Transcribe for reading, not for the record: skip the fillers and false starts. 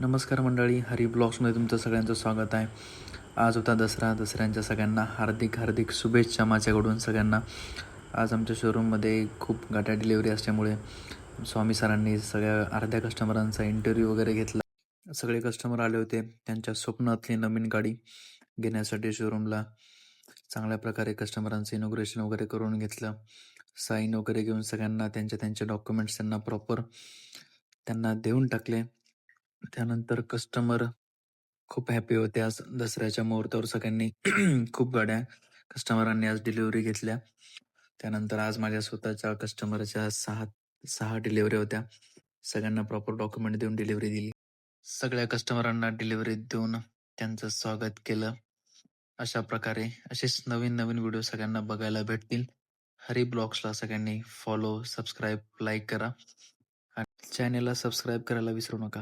नमस्कार मंडळी, हरी ब्लॉग्समध्ये तुमचं सगळ्यांचं स्वागत आहे. आज होता दसरा. दसऱ्यांच्या सगळ्यांना हार्दिक हार्दिक शुभेच्छा माझ्याकडून सगळ्यांना. आज आमच्या शोरूममध्ये खूप गाड्या डिलिव्हरी असल्यामुळे स्वामी सरांनी सगळ्या अर्ध्या कस्टमरांचा इंटरव्ह्यू वगैरे घेतला. सगळे कस्टमर आले होते त्यांच्या स्वप्नातली नवीन गाडी घेण्यासाठी शोरूमला. चांगल्या प्रकारे कस्टमरांचं इनॉग्रेशन वगैरे करून घेतलं. साईन वगैरे घेऊन सगळ्यांना त्यांचे डॉक्युमेंट्स त्यांना प्रॉपर त्यांना देऊन टाकले. त्यानंतर कस्टमर खूप हॅपी होते. आज दसऱ्याच्या मुहूर्तावर सगळ्यांनी खूप गाड्या कस्टमरांनी आज डिलिव्हरी घेतल्या. त्यानंतर आज माझ्या स्वतःच्या कस्टमरच्या सहा सहा डिलिव्हरी होत्या. सगळ्यांना प्रॉपर डॉक्युमेंट देऊन डिलिव्हरी दिली. सगळ्या कस्टमरांना डिलिव्हरी देऊन त्यांचं स्वागत केलं. अशा प्रकारे असेच नवीन नवीन व्हिडिओ सगळ्यांना बघायला भेटतील. हरी ब्लॉग्सला सगळ्यांनी फॉलो, सबस्क्राईब, लाईक करा आणि चॅनेलला सबस्क्राईब करायला विसरू नका.